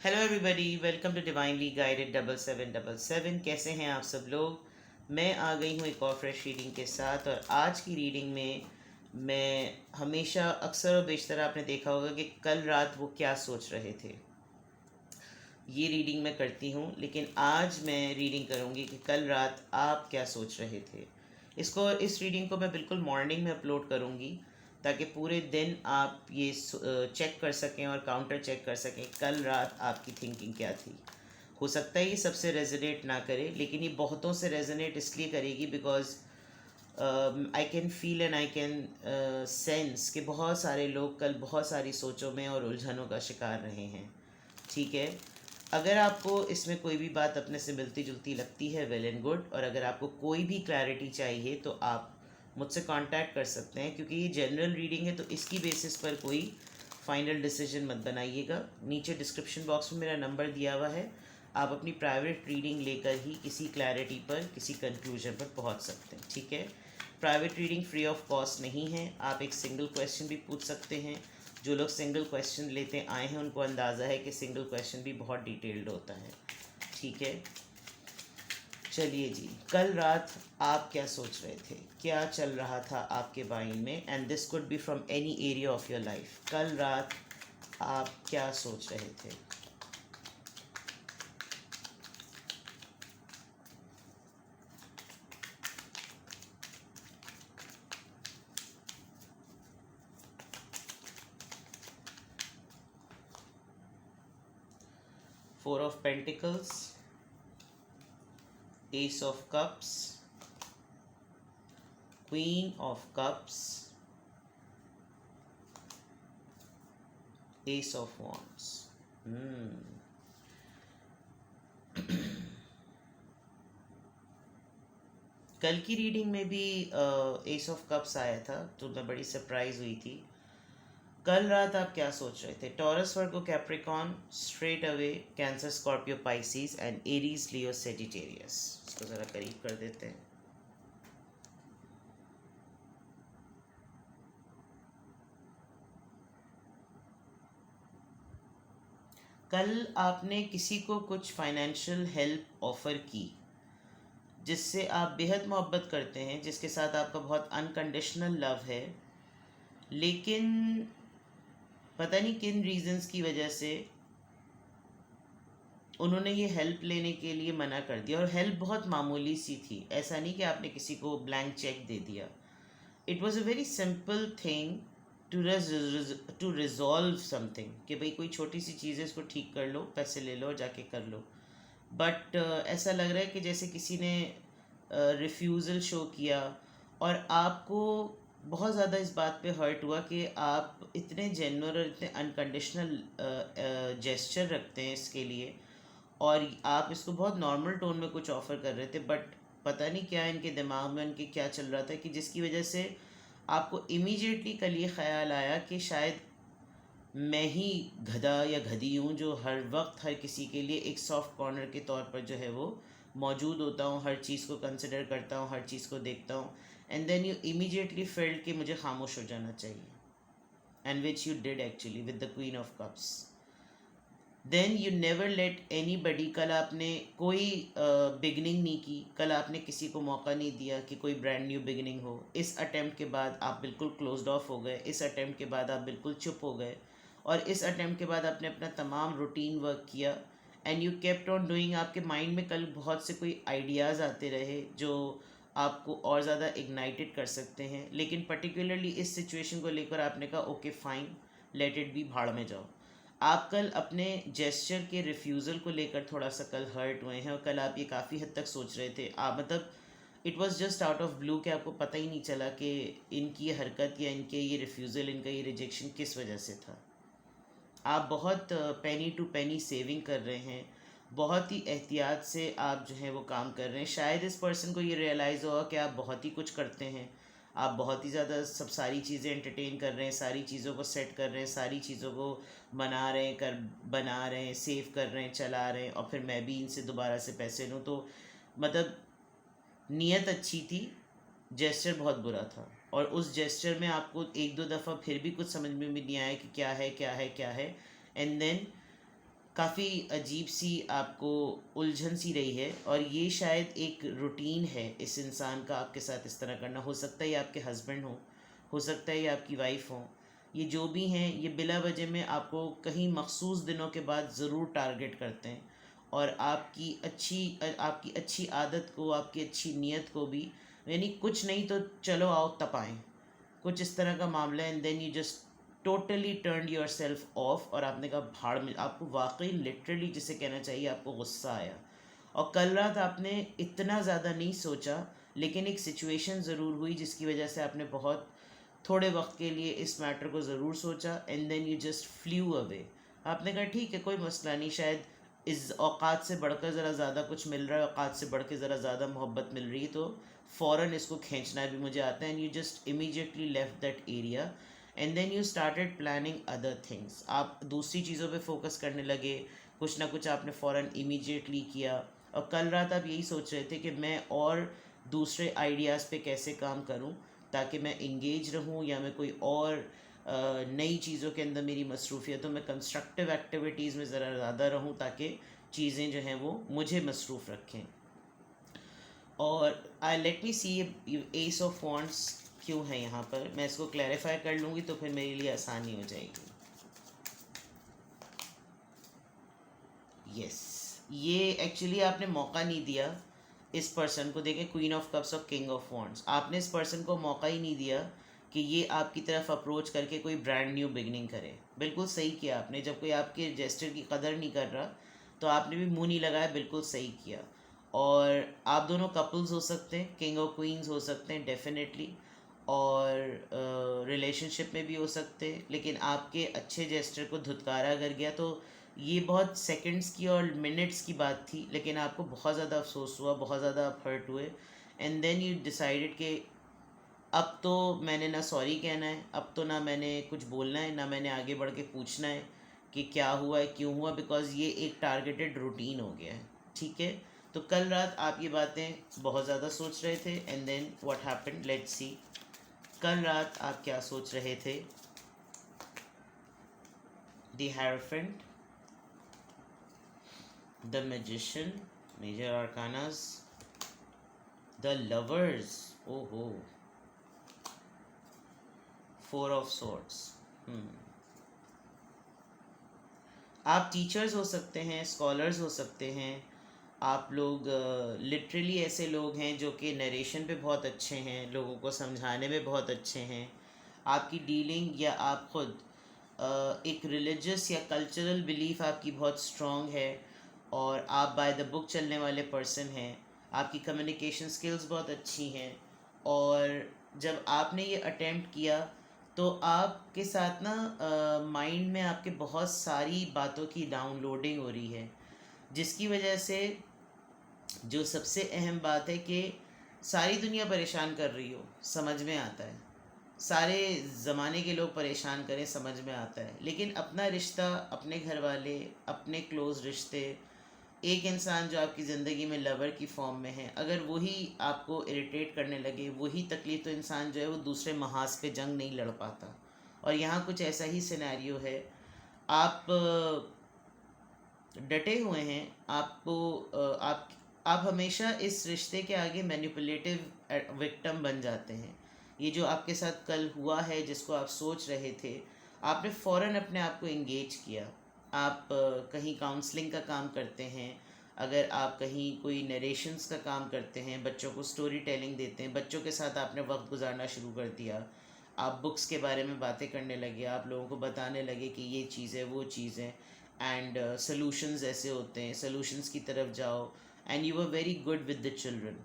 Hello everybody, welcome to divinely guided 7777। कैसे हैं आप सब लोग। मैं आ गई हूँ एक और फ्रेश रीडिंग के साथ। और आज की रीडिंग में मैं हमेशा अक्सर और बेशतर आपने देखा होगा कि कल रात वो क्या सोच रहे थे, ये रीडिंग मैं करती हूँ। लेकिन आज मैं रीडिंग करूँगी कि कल रात आप क्या सोच रहे थे। इस रीडिंग को मैं बिल्कुल मॉर्निंग में अपलोड करूँगी ताकि पूरे दिन आप ये चेक कर सकें और काउंटर चेक कर सकें कल रात आपकी थिंकिंग क्या थी। हो सकता है ये सबसे रेजोनेट ना करे, लेकिन ये बहुतों से रेजोनेट इसलिए करेगी because I can feel and I can sense कि बहुत सारे लोग कल बहुत सारी सोचों में और उलझनों का शिकार रहे हैं। ठीक है, अगर आपको इसमें कोई भी बात अपने से मिलती जुलती लगती है, वेल एंड गुड। और अगर आपको कोई भी क्लैरिटी चाहिए तो आप मुझसे कांटेक्ट कर सकते हैं, क्योंकि ये जनरल रीडिंग है तो इसकी बेसिस पर कोई फाइनल डिसीजन मत बनाइएगा। नीचे डिस्क्रिप्शन बॉक्स में मेरा नंबर दिया हुआ है, आप अपनी प्राइवेट रीडिंग लेकर ही किसी क्लैरिटी पर, किसी कंक्लूजन पर पहुंच सकते हैं। ठीक है, private reading free of cost नहीं है। आप एक सिंगल क्वेश्चन भी पूछ सकते हैं। जो लोग सिंगल क्वेश्चन लेते आए हैं उनको अंदाज़ा है कि सिंगल क्वेश्चन भी बहुत डिटेल्ड होता है। ठीक है, चलिए जी, कल रात आप क्या सोच रहे थे, क्या चल रहा था आपके माइंड में। And this could be from any area of your life. कल रात आप क्या सोच रहे थे। 4 of Pentacles, Ace of Cups, Queen of Cups, Ace of Wands। कल की रीडिंग में भी एस ऑफ कप्स आया था तो मैं बड़ी सरप्राइज हुई थी। कल रात आप क्या सोच रहे थे। Taurus, Virgo, Capricorn, straight away, cancer, Scorpio, Pisces and Aries, Leo, Sagittarius. इसको ज़रा करीब कर देते हैं। कल आपने किसी को कुछ फाइनेंशियल हेल्प ऑफ़र की जिससे आप बेहद मोहब्बत करते हैं, जिसके साथ आपका बहुत अनकंडीशनल लव है, लेकिन पता नहीं किन रीजंस की वजह से उन्होंने ये हेल्प लेने के लिए मना कर दिया। और हेल्प बहुत मामूली सी थी, ऐसा नहीं कि आपने किसी को ब्लैंक चेक दे दिया। It was a very simple thing to resolve something, कि भाई कोई छोटी सी चीज़ है, इसको ठीक कर लो, पैसे ले लो और जाके कर लो। बट ऐसा लग रहा है कि जैसे किसी ने रिफ्यूज़ल शो किया और आपको बहुत ज़्यादा इस बात पे हर्ट हुआ कि आप इतने जेन्युइन और इतने अनकंडीशनल जेस्चर रखते हैं इसके लिए, और आप इसको बहुत नॉर्मल टोन में कुछ ऑफ़र कर रहे थे। बट पता नहीं क्या इनके दिमाग में, उनके क्या चल रहा था कि जिसकी वजह से आपको इमीडिएटली कल ये ख्याल आया कि शायद मैं ही गधा या गधी हूँ जो हर वक्त हर किसी के लिए एक सॉफ्ट कॉर्नर के तौर पर जो है वो मौजूद होता हूँ, हर चीज़ को कंसिडर करता हूँ, हर चीज़ को देखता हूँ। And then you immediately felt कि मुझे खामोश हो जाना चाहिए, and which you did actually with the queen of cups. Then you never let anybody, कल आपने कोई बिगनिंग नहीं की, कल आपने किसी को मौका नहीं दिया कि कोई ब्रांड न्यू बिगनिंग हो। इस अटैम्प्ट के बाद आप बिल्कुल क्लोज्ड ऑफ हो गए, इस अटैम्प्ट के बाद आप बिल्कुल चुप हो गए, और इस अटैम्प्ट के बाद आपने अपना तमाम रूटीन वर्क किया and you kept on doing. आपके माइंड में कल बहुत से कोई आइडियाज़ आते रहे जो आपको और ज़्यादा इग्नाइटेड कर सकते हैं, लेकिन पर्टिकुलरली इस सिचुएशन को लेकर आपने कहा okay fine, let it be, भाड़ में जाओ। आप कल अपने जेस्चर के रिफ्यूज़ल को लेकर थोड़ा सा कल हर्ट हुए हैं, और कल आप ये काफ़ी हद तक सोच रहे थे। आप मतलब it was just out of blue कि आपको पता ही नहीं चला कि इनकी ये हरकत या इनके ये रिफ्यूज़ल, इनका ये रिजेक्शन किस वजह से था। आप बहुत पेनी टू पेनी सेविंग कर रहे हैं, बहुत ही एहतियात से आप जो है वो काम कर रहे हैं। शायद इस पर्सन को ये रियलाइज़ होगा कि आप बहुत ही कुछ करते हैं, आप बहुत ही ज़्यादा सब सारी चीज़ें एंटरटेन कर रहे हैं, सारी चीज़ों को सेट कर रहे हैं, सारी चीज़ों को बना रहे हैं, सेव कर रहे हैं, चला रहे हैं, और फिर मैं भी इनसे दोबारा से पैसे लूँ। तो मतलब नीयत अच्छी थी, जेस्चर बहुत बुरा था। और उस जेस्चर में आपको एक दो दफ़ा फिर भी कुछ समझ में भी नहीं आया कि क्या है क्या है क्या है। एंड देन काफ़ी अजीब सी आपको उलझन सी रही है, और ये शायद एक रूटीन है इस इंसान का आपके साथ इस तरह करना। हो सकता है ये आपके हस्बैंड हो सकता है ये आपकी वाइफ हो, ये जो भी हैं ये बिला वजह में आपको कहीं मखसूस दिनों के बाद ज़रूर टारगेट करते हैं, और आपकी अच्छी आदत को, आपकी अच्छी नीयत को भी, यानी कुछ नहीं तो चलो आओ तपाएं, कुछ इस तरह का मामला है। And then you just totally turn yourself off, और आपने कहा भाड़ में, आपको वाकई लिटरली जिसे कहना चाहिए आपको गुस्सा आया। और कल रात आपने इतना ज़्यादा नहीं सोचा, लेकिन एक सिचुएशन ज़रूर हुई जिसकी वजह से आपने बहुत थोड़े वक्त के लिए इस मैटर को ज़रूर सोचा, and then you just flew away. आपने कहा ठीक है कोई मसला नहीं, शायद इस औकात से बढ़कर ज़रा ज़्यादा कुछ मिल रहा है, औकात से बढ़ के ज़रा ज़्यादा मोहब्बत मिल रही है, तो फ़ौरन इसको खींचना भी मुझे आता है। And you just immediately left that area, and then you started planning other things. आप दूसरी चीज़ों पे फोकस करने लगे, कुछ ना कुछ आपने फ़ौरन इमीडिएटली किया। और कल रात आप यही सोच रहे थे कि मैं और दूसरे आइडियाज़ पे कैसे काम करूं ताकि मैं इंगेज रहूं, या मैं कोई और नई चीज़ों के अंदर मेरी मसरूफियत हो, मैं कंस्ट्रक्टिव एक्टिविटीज़ में ज़रा ज़्यादा रहूं ताकि चीज़ें जो हैं वो मुझे मसरूफ़ रखें। और I let me see S of wants क्यों है यहाँ पर, मैं इसको क्लैरिफाई कर लूँगी तो फिर मेरे लिए आसानी हो जाएगी। यस, ये एक्चुअली आपने मौका नहीं दिया इस पर्सन को। देखें, क्वीन ऑफ कप्स और किंग ऑफ वॉन्ड्स, आपने इस पर्सन को मौका ही नहीं दिया कि ये आपकी तरफ अप्रोच करके कोई ब्रांड न्यू बिगनिंग करे। बिल्कुल सही किया आपने, जब कोई आपके जेस्चर की कदर नहीं कर रहा तो आपने भी मुंह नहीं लगाया, बिल्कुल सही किया। और आप दोनों कपल्स हो सकते हैं, किंग और क्वींस हो सकते हैं डेफिनेटली, और रिलेशनशिप में भी हो सकते हैं, लेकिन आपके अच्छे जेस्चर को धुतकारा अगर गया तो ये बहुत सेकंड्स की और मिनट्स की बात थी, लेकिन आपको बहुत ज़्यादा अफसोस हुआ, बहुत ज़्यादा आप हर्ट हुए। एंड देन यू डिसाइडेड कि अब तो मैंने ना सॉरी कहना है, अब तो ना मैंने कुछ बोलना है, ना मैंने आगे बढ़ के पूछना है कि क्या हुआ है, क्यों हुआ, बिकॉज़ ये एक टारगेटेड रूटीन हो गया है। ठीक है, तो कल रात आप ये बातें बहुत ज़्यादा सोच रहे थे, and then what happened, let's see कल रात आप क्या सोच रहे थे। The hierophant, the magician, major arcanas, the lovers, ओहो, फोर ऑफ सॉर्ड्स। आप टीचर्स हो सकते हैं, स्कॉलर्स हो सकते हैं, आप लोग लिटरली ऐसे लोग हैं जो कि नरेशन पे बहुत अच्छे हैं, लोगों को समझाने में बहुत अच्छे हैं। आपकी डीलिंग या आप खुद एक रिलीजियस या कल्चरल बिलीफ आपकी बहुत स्ट्रॉन्ग है, और आप बाय द बुक चलने वाले पर्सन हैं। आपकी कम्युनिकेशन स्किल्स बहुत अच्छी हैं, और जब आपने ये अटेम्प्ट किया तो आपके साथ ना माइंड में आपके बहुत सारी बातों की डाउनलोडिंग हो रही है, जिसकी वजह से जो सबसे अहम बात है कि सारी दुनिया परेशान कर रही हो, समझ में आता है, सारे ज़माने के लोग परेशान करें, समझ में आता है, लेकिन अपना रिश्ता, अपने घर वाले, अपने क्लोज़ रिश्ते, एक इंसान जो आपकी ज़िंदगी में लवर की फॉर्म में है, अगर वही आपको इरिटेट करने लगे, वही तकलीफ़, तो इंसान जो है वो दूसरे महाज पे जंग नहीं लड़ पाता। और यहाँ कुछ ऐसा ही सिनेरियो है। आप डटे हुए हैं, आपको आप हमेशा इस रिश्ते के आगे मैनिपुलेटिव विक्टिम बन जाते हैं। ये जो आपके साथ कल हुआ है, जिसको आप सोच रहे थे, आपने फ़ौरन अपने आप को इंगेज किया। आप कहीं काउंसलिंग का काम करते हैं, अगर आप कहीं कोई नरेशंस का काम करते हैं, बच्चों को स्टोरी टेलिंग देते हैं, बच्चों के साथ आपने वक्त गुजारना शुरू कर दिया, आप बुक्स के बारे में बातें करने लगे, आप लोगों को बताने लगे कि ये चीज़ है, वो चीज़ है, एंड सॉल्यूशंस ऐसे होते हैं, सॉल्यूशंस की तरफ जाओ, and you were very good with the children.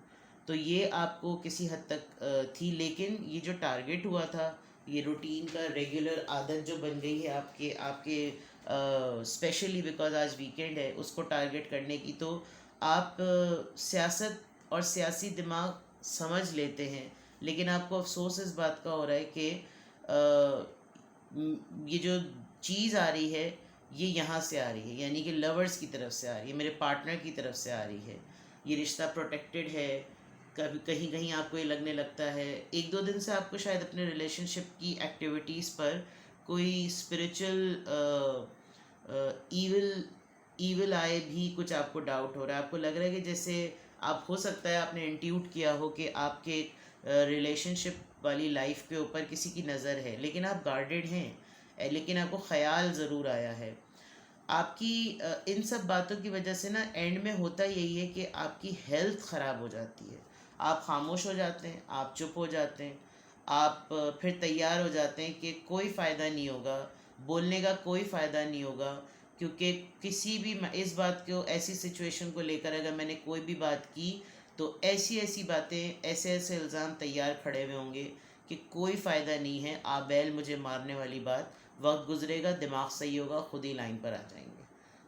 तो ये आपको किसी हद तक थी, लेकिन ये जो टारगेट हुआ था, ये रूटीन का रेगुलर आदत जो बन गई है आपके आपके स्पेशली बिकॉज आज वीकेंड है, उसको टारगेट करने की, तो आप सियासत और सियासी दिमाग समझ लेते हैं, लेकिन आपको अफसोस इस बात का हो रहा है कि ये जो चीज़ आ रही है ये यहाँ से आ रही है, यानी कि लवर्स की तरफ से आ रही है, मेरे पार्टनर की तरफ से आ रही है। ये रिश्ता प्रोटेक्टेड है। कभी कहीं कहीं आपको ये लगने लगता है, एक दो दिन से आपको शायद अपने रिलेशनशिप की एक्टिविटीज़ पर कोई स्पिरिचुअल ईविल ईविल आई भी कुछ आपको डाउट हो रहा है, आपको लग रहा है कि जैसे आप, हो सकता है आपने इंट्यूट किया हो कि आपके रिलेशनशिप वाली लाइफ के ऊपर किसी की नज़र है, लेकिन आप गार्डेड हैं, लेकिन आपको ख्याल ज़रूर आया है आपकी। इन सब बातों की वजह से ना एंड में होता यही है कि आपकी हेल्थ ख़राब हो जाती है, आप खामोश हो जाते हैं, आप चुप हो जाते हैं, आप फिर तैयार हो जाते हैं कि कोई फ़ायदा नहीं होगा, बोलने का कोई फ़ायदा नहीं होगा, क्योंकि किसी भी इस बात को, ऐसी सिचुएशन को लेकर अगर मैंने कोई भी बात की तो ऐसी ऐसी बातें, ऐसे ऐसे इल्ज़ाम तैयार खड़े हुए होंगे कि कोई फ़ायदा नहीं है, आप बैल मुझे मारने वाली बात, वक्त गुजरेगा, दिमाग सही होगा, खुद ही लाइन पर आ जाएंगे।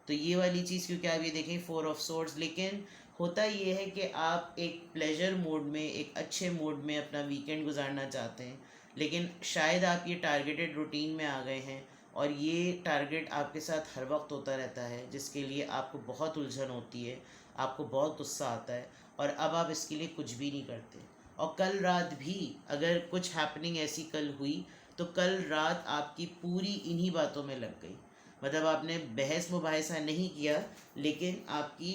तो ये वाली चीज़, क्योंकि आप ये देखें 4 ऑफ सोर्ड्स, लेकिन होता ये है कि आप एक प्लेजर मोड में, एक अच्छे मूड में अपना वीकेंड गुजारना चाहते हैं, लेकिन शायद आप ये टारगेटेड रूटीन में आ गए हैं और ये टारगेट आपके साथ हर वक्त होता रहता है, जिसके लिए आपको बहुत उलझन होती है, आपको बहुत गुस्सा आता है, और अब आप इसके लिए कुछ भी नहीं करते। और कल रात भी अगर कुछ हैपनिंग ऐसी कल हुई तो कल रात आपकी पूरी इन्हीं बातों में लग गई, मतलब आपने बहस मुबाहिसा नहीं किया, लेकिन आपकी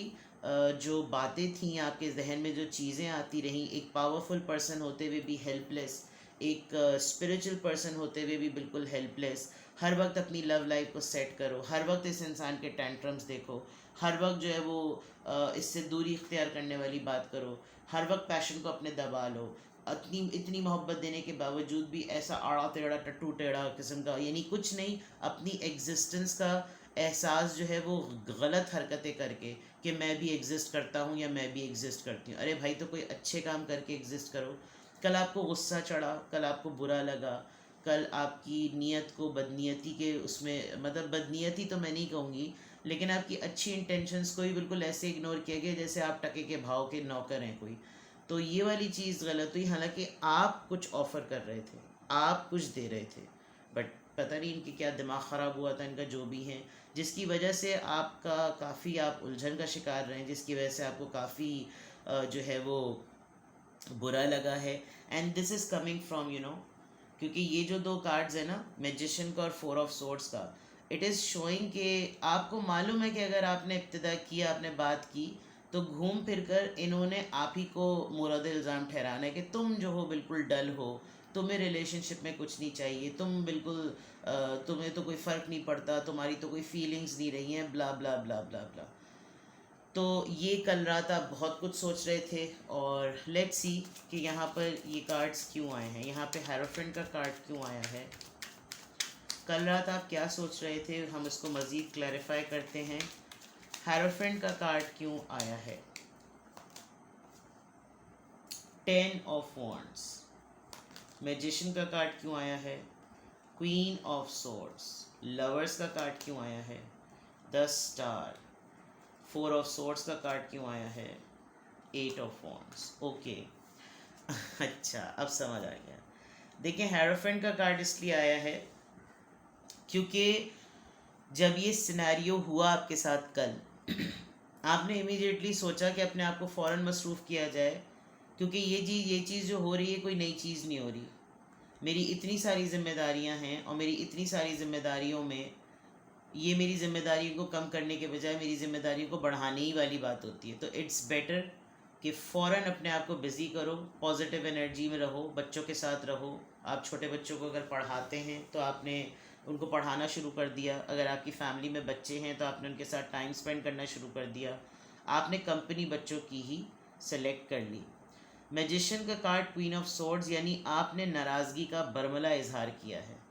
जो बातें थीं, आपके जहन में जो चीज़ें आती रहीं, एक पावरफुल पर्सन होते हुए भी हेल्पलेस, एक स्पिरिचुअल पर्सन होते हुए भी बिल्कुल हेल्पलेस, हर वक्त अपनी लव लाइफ को सेट करो, हर वक्त इस इंसान के टेंट्रम्स देखो, हर वक्त जो है वो इससे दूरी इख्तियार करने वाली बात करो, हर वक्त पैशन को अपने दबा लो, इतनी इतनी मोहब्बत देने के बावजूद भी ऐसा आड़ा टेढ़ा टट्टू टेढ़ा किस्म का, यानी कुछ नहीं, अपनी एग्जिस्टेंस का एहसास जो है वो गलत हरकतें करके कि मैं भी एग्जिस्ट करता हूँ या मैं भी एग्जिस्ट करती हूँ। अरे भाई, तो कोई अच्छे काम करके एग्जिस्ट करो। कल आपको गुस्सा चढ़ा, कल आपको बुरा लगा, कल आपकी नीयत को बदनीयती के उसमें, मतलब बदनीयती तो मैं नहीं कहूँगी, लेकिन आपकी अच्छी इंटेंशंस को ही बिल्कुल ऐसे इग्नोर किया गया जैसे आप टके के भाव के नौकर हैं कोई। तो ये वाली चीज़ गलत हुई, हालांकि आप कुछ ऑफ़र कर रहे थे, आप कुछ दे रहे थे, बट पता नहीं इनकी क्या दिमाग ख़राब हुआ था, इनका जो भी है, जिसकी वजह से आपका काफ़ी, आप उलझन का शिकार रहे हैं, जिसकी वजह से आपको काफ़ी जो है वो बुरा लगा है। And this is coming from क्योंकि ये जो दो कार्ड्स है ना, मैजिशियन का और 4 ऑफ सोर्ड्स का, इट इज़ शोइंग कि आपको मालूम है कि अगर आपने इब्तिदा किया, आपने बात की, तो घूम फिर कर इन्होंने आप ही को मुरद इल्ज़ाम ठहराना है कि तुम जो हो बिल्कुल डल हो, तुम्हें रिलेशनशिप में कुछ नहीं चाहिए, तुम बिल्कुल तुम्हें तो कोई फ़र्क नहीं पड़ता, तुम्हारी तो कोई फीलिंग्स नहीं रही हैं, ब्ला ब्ला ब्ला ब्ला ब्ला। तो ये कल रात आप बहुत कुछ सोच रहे थे, और लेट्स सी कि यहाँ पर ये कार्ड्स क्यों आए हैं, यहाँ पे हेरोफेंट का कार्ड क्यों आया है, कल रात आप क्या सोच रहे थे, हम इसको मज़ीद क्लैरिफाई करते हैं। हेरोफेंट का कार्ड क्यों आया है, 10 ऑफ वॉन्ड्स, मैजिशियन का कार्ड क्यों आया है, क्वीन ऑफ सोर्ड्स, लवर्स का कार्ड क्यों आया है, द स्टार, 4 ऑफ सोर्ड्स का कार्ड क्यों आया है, 8 ऑफ वॉन्ड्स। ओके, अच्छा अब समझ आ गया। देखिए, हेरोफेंट का कार्ड इसलिए आया है क्योंकि जब ये सिनेरियो हुआ आपके साथ कल, आपने इमीडिएटली सोचा कि अपने आप को फ़ौरन मसरूफ़ किया जाए, क्योंकि ये चीज़ जो हो रही है कोई नई चीज़ नहीं हो रही, मेरी इतनी सारी जिम्मेदारियां हैं, और मेरी इतनी सारी जिम्मेदारियों में ये मेरी जिम्मेदारियों को कम करने के बजाय मेरी जिम्मेदारियों को बढ़ाने ही वाली बात होती है। तो इट्स बेटर कि फ़ौरन अपने आप को बिज़ी करो, पॉजिटिव एनर्जी में रहो, बच्चों के साथ रहो। आप छोटे बच्चों को अगर पढ़ाते हैं तो आपने उनको पढ़ाना शुरू कर दिया, अगर आपकी फ़ैमिली में बच्चे हैं तो आपने उनके साथ टाइम स्पेंड करना शुरू कर दिया, आपने कंपनी बच्चों की ही सेलेक्ट कर ली। मैजिशियन का कार्ड क्वीन ऑफ सोर्ड्स, यानी आपने नाराज़गी का बरमला इजहार किया है,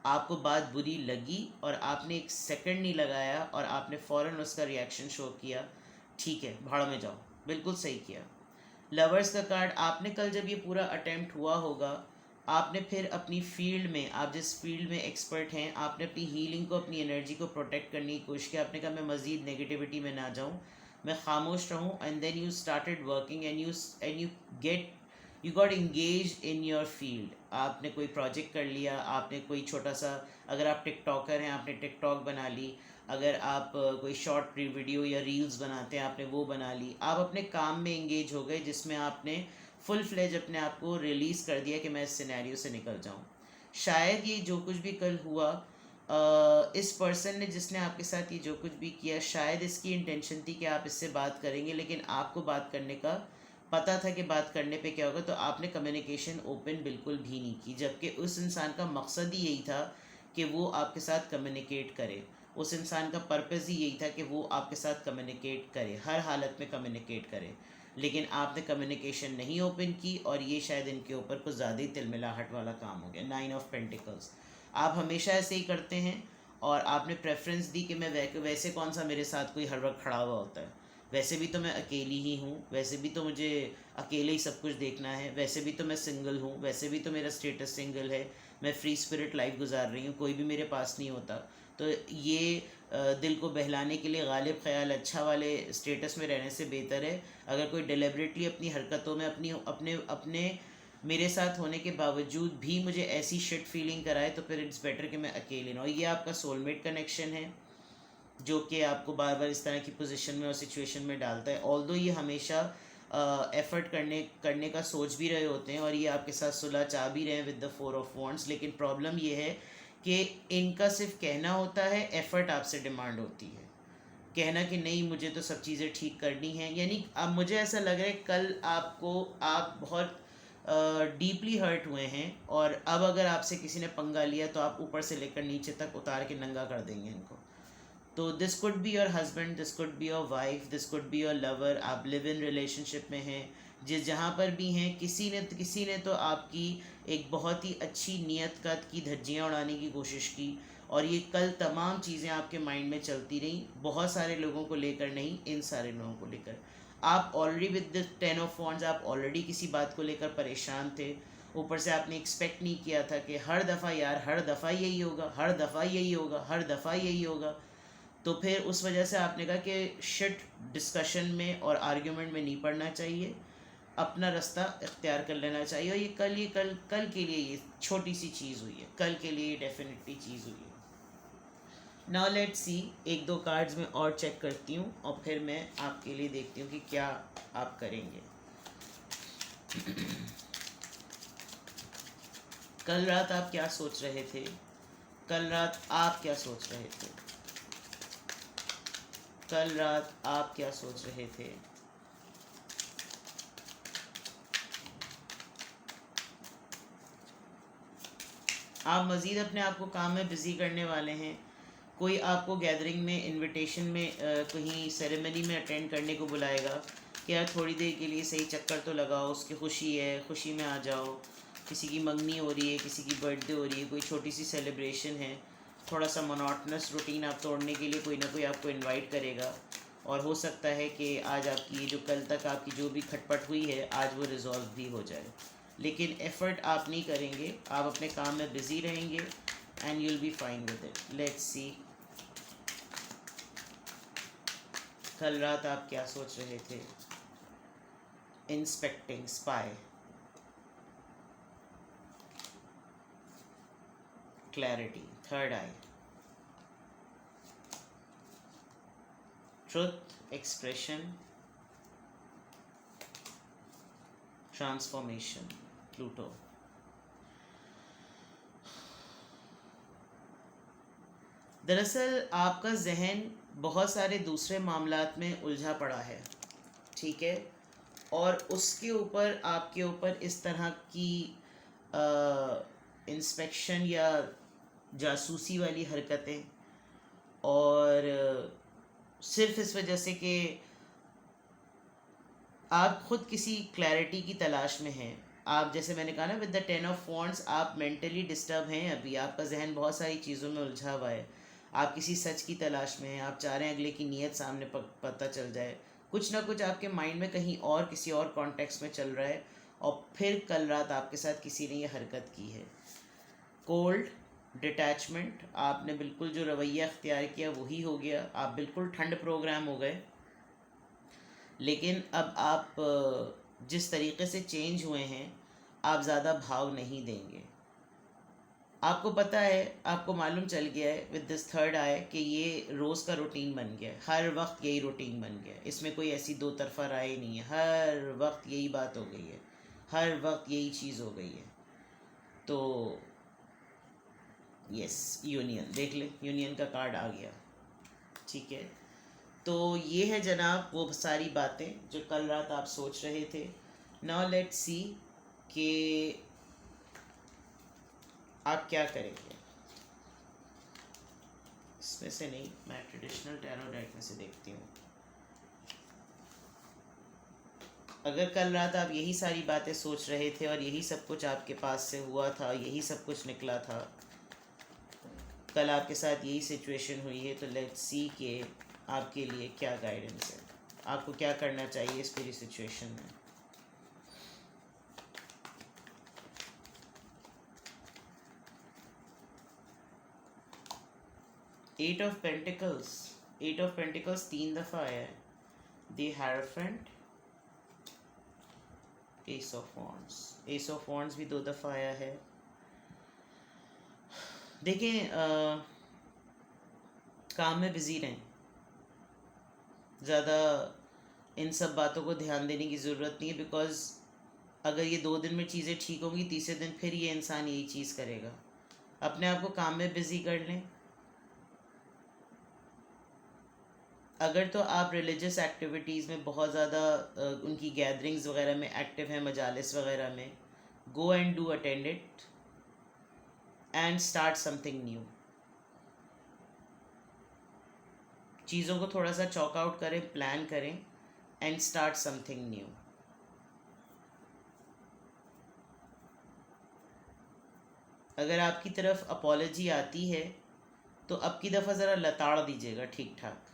आपको बात बुरी लगी और आपने एक सेकंड नहीं लगाया और आपने फ़ौरन उसका रिएक्शन शो किया, ठीक है भाड़ में जाओ, बिल्कुल सही किया। लवर्स का कार्ड, आपने कल जब ये पूरा अटेम्प्ट हुआ होगा, आपने फिर अपनी फील्ड में, आप जिस फील्ड में एक्सपर्ट हैं, आपने अपनी हीलिंग को, अपनी एनर्जी को प्रोटेक्ट करने की कोशिश की, आपने कहा मैं मज़ीद नेगेटिविटी में ना जाऊँ, मैं खामोश रहूँ, and then you started working and you get you got engage in your field. आपने कोई प्रोजेक्ट कर लिया, आपने कोई छोटा सा, अगर आप टिकटॉकर हैं आपने टिकटॉक बना ली, अगर आप कोई शॉर्ट वीडियो या रील्स बनाते हैं आपने वो बना ली, आप अपने काम में इंगेज हो गए, जिसमें आपने फुल फ्लेज अपने आप को रिलीज़ कर दिया कि मैं इस सिनेरियो से निकल जाऊं। शायद ये जो कुछ भी कल हुआ इस पर्सन ने जिसने आपके साथ ये जो कुछ भी किया, शायद इसकी इंटेंशन थी कि आप इससे बात करेंगे, लेकिन आपको बात करने का पता था कि बात करने पे क्या होगा, तो आपने कम्युनिकेशन ओपन बिल्कुल भी नहीं की, जबकि उस इंसान का मकसद ही यही था कि वो आपके साथ कम्युनिकेट करे। उस इंसान का पर्पज़ ही यही था कि वो आपके साथ कम्युनिकेट करे, हर हालत में कम्युनिकेट करे, लेकिन आपने कम्युनिकेशन नहीं ओपन की, और ये शायद इनके ऊपर कुछ ज़्यादा ही तिलमिलाहट वाला काम हो गया। 9 ऑफ पेंटिकल्स। आप हमेशा ऐसे ही करते हैं, और आपने प्रेफरेंस दी कि मैं वैसे कौन सा मेरे साथ कोई हर वक्त खड़ा हुआ होता है, वैसे भी तो मैं अकेली ही हूँ, वैसे भी तो मुझे अकेले ही सब कुछ देखना है, वैसे भी तो मैं सिंगल हूँ, वैसे भी तो मेरा स्टेटस सिंगल है, मैं फ्री स्पिरिट लाइफ गुजार रही हूँ, कोई भी मेरे पास नहीं होता। तो ये दिल को बहलाने के लिए गालिब ख्याल अच्छा वाले स्टेटस में रहने से बेहतर है अगर कोई डिलिबरेटली अपनी हरकतों में अपनी अपने अपने मेरे साथ होने के बावजूद भी मुझे ऐसी शिट फीलिंग कराए, तो फिर इट्स बेटर कि मैं अकेले ना हो। ये आपका सोलमेट कनेक्शन है जो कि आपको बार बार इस तरह की पोजीशन में और सिचुएशन में डालता है। ऑल्दो ये हमेशा एफर्ट करने का सोच भी रहे होते हैं, और ये आपके साथ सुलह चाह भी रहे हैं विद द 4 ऑफ वॉन्ड्स, लेकिन प्रॉब्लम ये है कि इनका सिर्फ कहना होता है, एफर्ट आपसे डिमांड होती है। कहना कि नहीं मुझे तो सब चीज़ें ठीक करनी है, यानी अब मुझे ऐसा लग रहा है कल आप बहुत डीपली हर्ट हुए हैं, और अब अगर आपसे किसी ने पंगा लिया तो आप ऊपर से लेकर नीचे तक उतार के नंगा कर देंगे इनको। तो this could be your husband, this could be your wife, this could be your lover, आप लिव इन रिलेशनशिप में हैं, जिस जहाँ पर भी हैं, किसी ने तो आपकी एक बहुत ही अच्छी नीयत की धज्जियाँ उड़ाने की कोशिश की, और ये कल तमाम चीज़ें आपके माइंड में चलती रहीं, बहुत सारे लोगों को लेकर नहीं, इन सारे लोगों को लेकर। आप already with the 10 of wands आप ऑलरेडी किसी बात को लेकर परेशान थे, ऊपर से आपने एक्सपेक्ट नहीं किया था कि हर दफ़ा यार हर दफ़ा यही होगा, हर दफ़ा यही होगा, हर दफ़ा यही होगा। तो फिर उस वजह से आपने कहा कि शिट डिस्कशन में और आर्ग्यूमेंट में नहीं पड़ना चाहिए, अपना रास्ता इख्तियार कर लेना चाहिए, और ये कल के लिए ये छोटी सी चीज़ हुई है, कल के लिए ये डेफिनेटली चीज़ हुई है। नाउ लेट्स सी, एक दो कार्ड्स में और चेक करती हूँ, और फिर मैं आपके लिए देखती हूँ कि क्या आप करेंगे। कल रात आप क्या सोच रहे थे? कल रात आप क्या सोच रहे थे? कल रात आप क्या सोच रहे थे? आप मज़ीद अपने आप को काम में बिज़ी करने वाले हैं, कोई आपको गैदरिंग में इनविटेशन में कहीं सेरेमनी में अटेंड करने को बुलाएगा कि यार थोड़ी देर के लिए सही चक्कर तो लगाओ, उसकी खुशी है, खुशी में आ जाओ, किसी की मंगनी हो रही है, किसी की बर्थडे हो रही है, कोई छोटी सी सेलिब्रेशन है, थोड़ा सा मोनोटनस रूटीन आप तोड़ने के लिए कोई ना कोई आपको इनवाइट करेगा, और हो सकता है कि आज आपकी ये जो कल तक आपकी जो भी खटपट हुई है आज वो रिजॉल्व भी हो जाए, लेकिन एफ़र्ट आप नहीं करेंगे, आप अपने काम में बिज़ी रहेंगे, and you'll be fine with it. Let's see, कल रात आप क्या सोच रहे थे? इंस्पेक्टिंग, स्पाई, क्लैरिटी, थर्ड आई, ट्रुथ, एक्सप्रेशन, ट्रांसफॉर्मेशन, प्लूटो। दरअसल आपका जहन बहुत सारे दूसरे मामलात में उलझा पड़ा है, ठीक है, और उसके ऊपर आपके ऊपर इस तरह की इंस्पेक्शन या जासूसी वाली हरकतें, और सिर्फ इस वजह से कि आप ख़ुद किसी क्लैरिटी की तलाश में हैं। आप जैसे मैंने कहा ना विद द 10 ऑफ वॉन्ड्स, आप मेंटली डिस्टर्ब हैं, अभी आपका जहन बहुत सारी चीज़ों में उलझा हुआ है, आप किसी सच की तलाश में हैं, आप चाह रहे हैं अगले की नीयत सामने पता चल जाए, कुछ ना कुछ आपके माइंड में कहीं और किसी और कॉन्टेक्स्ट में चल रहा है, और फिर कल रात आपके साथ किसी ने ये हरकत की है। कोल्ड डिटैचमेंट, आपने बिल्कुल जो रवैया अख्तियार किया वही हो गया, आप बिल्कुल ठंड प्रोग्राम हो गए, लेकिन अब आप जिस तरीके से चेंज हुए हैं आप ज़्यादा भाव नहीं देंगे। आपको पता है, आपको मालूम चल गया है विद दिस थर्ड आई कि ये रोज़ का रूटीन बन गया है, हर वक्त यही रूटीन बन गया है, इसमें कोई ऐसी दो तरफा राय नहीं है, हर वक्त यही बात हो गई है, हर वक्त यही चीज़ हो गई है। तो यस, यूनियन देख ले, यूनियन का कार्ड आ गया। ठीक है, तो ये है जनाब वो सारी बातें जो कल रात आप सोच रहे थे। नाउ लेट्स सी कि आप क्या करेंगे। इसमें से नहीं, मैं ट्रेडिशनल टैरो डेक में से देखती हूँ। अगर कल रात आप यही सारी बातें सोच रहे थे और यही सब कुछ आपके पास से हुआ था, यही सब कुछ निकला था, कल आपके साथ यही सिचुएशन हुई है, तो लेट्स सी कि आपके लिए क्या गाइडेंस है, आपको क्या करना चाहिए इस पूरी सिचुएशन में। एट ऑफ पेंटिकल्स 3 दफ़ा आया है। The hierophant, S of wands भी 2 दफ़ा आया है। देखें, काम में बिज़ी रहें, ज़्यादा इन सब बातों को ध्यान देने की ज़रूरत नहीं है, बिकॉज़ अगर ये 2 दिन में चीज़ें ठीक होंगी, तीसरे दिन फिर ये इंसान यही चीज़ करेगा। अपने आप को काम में बिज़ी कर लें। अगर तो आप रिलीजियस एक्टिविटीज़ में बहुत ज़्यादा उनकी गैदरिंग्स वगैरह में एक्टिव हैं, मजालिस वगैरह में, go and do attend it and start something new. चीज़ों को थोड़ा सा चॉक आउट करें, प्लान करें एंड स्टार्ट समथिंग न्यू। अगर आपकी तरफ अपॉलॉजी आती है तो अब की दफ़ा ज़रा लताड़ दीजिएगा ठीक ठाक।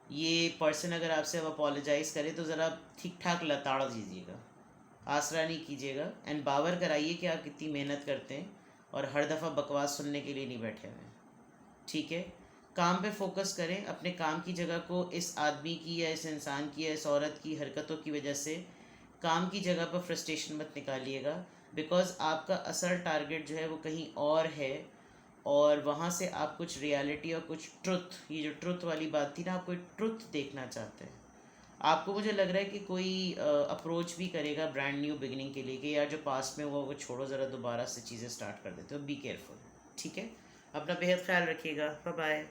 ये पर्सन अगर आपसे अब अपोलोजाइज़ करे तो ज़रा ठीक ठाक लताड़ दीजिएगा, आसरा नहीं कीजिएगा, एंड बावर कराइए कि आप कितनी मेहनत करते हैं और हर दफ़ा बकवास सुनने के लिए नहीं बैठे हुए हैं। ठीक है, काम पे फोकस करें। अपने काम की जगह को इस आदमी की या इस इंसान की या इस औरत की हरकतों की वजह से काम की जगह पर फ्रस्ट्रेशन मत निकालिएगा, बिकॉज़ आपका असल टारगेट जो है वो कहीं और है, और वहाँ से आप कुछ रियलिटी और कुछ ट्रुथ, ये जो ट्रुथ वाली बात थी ना, आप कोई ट्रुथ देखना चाहते हैं। आपको मुझे लग रहा है कि कोई अप्रोच भी करेगा ब्रांड न्यू बिगिनिंग के लिए कि यार जो पास्ट में हुआ वो छोड़ो, ज़रा दोबारा से चीज़ें स्टार्ट कर देते हो। Be careful. ठीक है, अपना बेहद ख्याल रखिएगा। Bye bye.